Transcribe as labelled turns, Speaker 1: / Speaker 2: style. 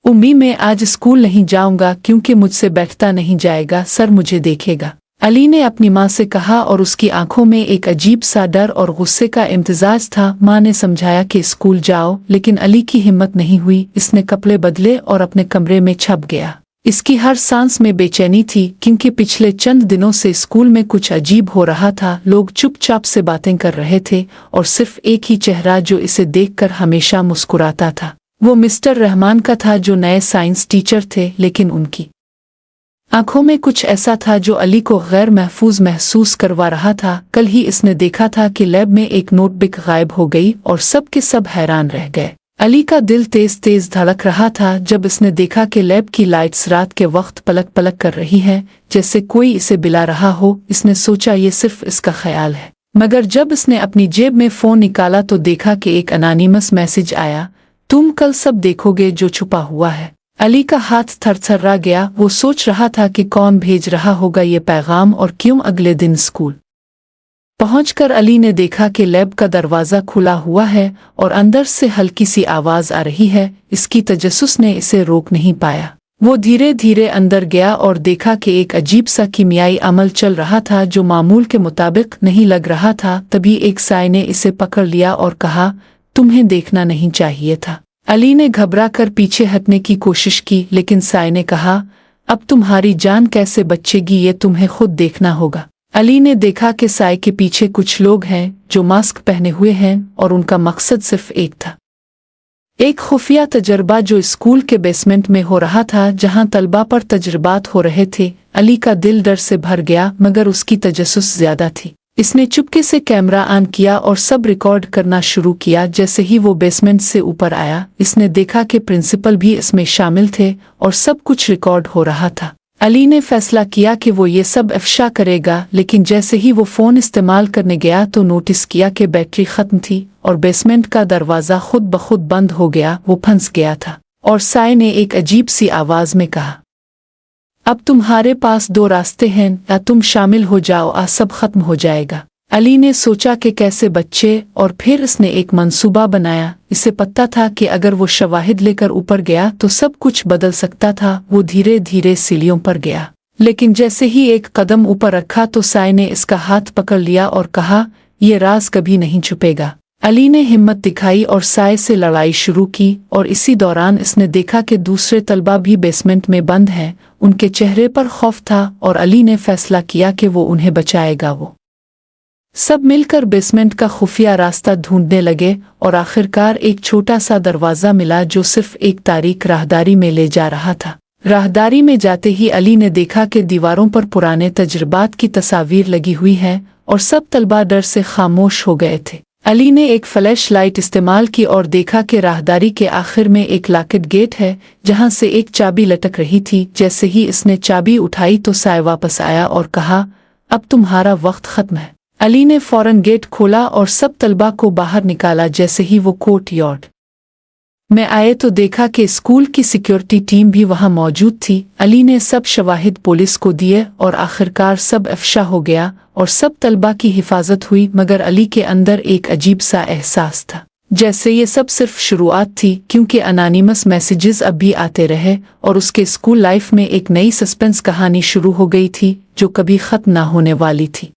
Speaker 1: उम्मी मैं आज स्कूल नहीं जाऊंगा क्योंकि मुझसे बैठता नहीं जाएगा, सर मुझे देखेगा। अली ने अपनी माँ से कहा और उसकी आंखों में एक अजीब सा डर और गुस्से का इम्तिजाज था। माँ ने समझाया कि स्कूल जाओ, लेकिन अली की हिम्मत नहीं हुई। इसने कपड़े बदले और अपने कमरे में छप गया। इसकी हर सांस में बेचैनी थी क्योंकि पिछले चंद दिनों से स्कूल में कुछ अजीब हो रहा था। लोग चुपचाप से बातें कर रहे थे और सिर्फ एक ही चेहरा जो इसे देखकर हमेशा मुस्कुराता था, वो मिस्टर रहमान का था, जो नए साइंस टीचर थे। लेकिन उनकी आंखों में कुछ ऐसा था जो अली को गैर महफूज महसूस करवा रहा था। कल ही इसने देखा था कि लैब में एक नोटबुक गायब हो गई और सब के सब हैरान रह गए। अली का दिल तेज तेज धड़क रहा था जब इसने देखा कि लैब की लाइट्स रात के वक्त पलक पलक कर रही है, जैसे कोई इसे बुला रहा हो। इसने सोचा ये सिर्फ इसका ख्याल है, मगर जब इसने अपनी जेब में फ़ोन निकाला तो देखा कि एक अनोनिमस मैसेज आया, तुम कल सब देखोगे जो छुपा हुआ है। अली का हाथ थरथरा गया। वो सोच रहा था कि कौन भेज रहा होगा ये पैगाम और क्यों। अगले दिन स्कूल पहुंचकर अली ने देखा कि लैब का दरवाज़ा खुला हुआ है और अंदर से हल्की सी आवाज़ आ रही है। इसकी तजस्सुस ने इसे रोक नहीं पाया। वो धीरे धीरे अंदर गया और देखा कि एक अजीब सा कीमियाई अमल चल रहा था जो मामूल के मुताबिक नहीं लग रहा था। तभी एक साय ने इसे पकड़ लिया और कहा, तुम्हें देखना नहीं चाहिए था। अली ने घबरा कर पीछे हटने की कोशिश की, लेकिन साय ने कहा, अब तुम्हारी जान कैसे बचेगी ये तुम्हें खुद देखना होगा। अली ने देखा कि साय के पीछे कुछ लोग हैं जो मास्क पहने हुए हैं और उनका मकसद सिर्फ एक था, एक खुफिया तजर्बा जो स्कूल के बेसमेंट में हो रहा था, जहां तलबा पर तजर्बात हो रहे थे। अली का दिल डर से भर गया, मगर उसकी तजस्सुस ज्यादा थी। इसने चुपके से कैमरा ऑन किया और सब रिकॉर्ड करना शुरू किया। जैसे ही वो बेसमेंट से ऊपर आया, इसने देखा कि प्रिंसिपल भी इसमें शामिल थे और सब कुछ रिकॉर्ड हो रहा था। अली ने फैसला किया कि वो ये सब अफशा करेगा, लेकिन जैसे ही वो फ़ोन इस्तेमाल करने गया तो नोटिस किया कि बैटरी ख़त्म थी और बेसमेंट का दरवाज़ा खुद ब खुद बंद हो गया। वो फंस गया था और साय ने एक अजीब सी आवाज़ में कहा, अब तुम्हारे पास दो रास्ते हैं, या तुम शामिल हो जाओ या सब खत्म हो जाएगा। अली ने सोचा कि कैसे बच्चे, और फिर इसने एक मंसूबा बनाया। इसे पता था कि अगर वो शवाहिद लेकर ऊपर गया तो सब कुछ बदल सकता था। वो धीरे धीरे सीढ़ियों पर गया, लेकिन जैसे ही एक कदम ऊपर रखा तो साय ने इसका हाथ पकड़ लिया और कहा, ये राज कभी नहीं छुपेगा। अली ने हिम्मत दिखाई और साय से लड़ाई शुरू की, और इसी दौरान इसने देखा कि दूसरे तलबा भी बेसमेंट में बंद हैं। उनके चेहरे पर खौफ था और अली ने फैसला किया कि वो उन्हें बचाएगा। वो सब मिलकर बेसमेंट का खुफिया रास्ता ढूंढने लगे और आखिरकार एक छोटा सा दरवाज़ा मिला जो सिर्फ एक तारीक राहदारी में ले जा रहा था। राहदारी में जाते ही अली ने देखा कि दीवारों पर पुराने तजर्बात की तस्वीर लगी हुई है और सब तलबा डर से खामोश हो गए थे। अली ने एक फ्लैश लाइट इस्तेमाल की और देखा कि राहदारी के आखिर में एक लॉकेट गेट है जहां से एक चाबी लटक रही थी। जैसे ही इसने चाबी उठाई तो साय वापस आया और कहा, अब तुम्हारा वक्त खत्म है। अली ने फौरन गेट खोला और सब तलबा को बाहर निकाला। जैसे ही वो कोर्ट यार्ड में आए तो देखा कि स्कूल की सिक्योरिटी टीम भी वहां मौजूद थी। अली ने सब शवाहिद पुलिस को दिए और आखिरकार सब अफशा हो गया और सब तलबा की हिफाजत हुई। मगर अली के अंदर एक अजीब सा एहसास था, जैसे ये सब सिर्फ शुरुआत थी, क्योंकि अनोनिमस मैसेजेस अब भी आते रहे और उसके स्कूल लाइफ में एक नई सस्पेंस कहानी शुरू हो गई थी जो कभी खत्म ना होने वाली थी।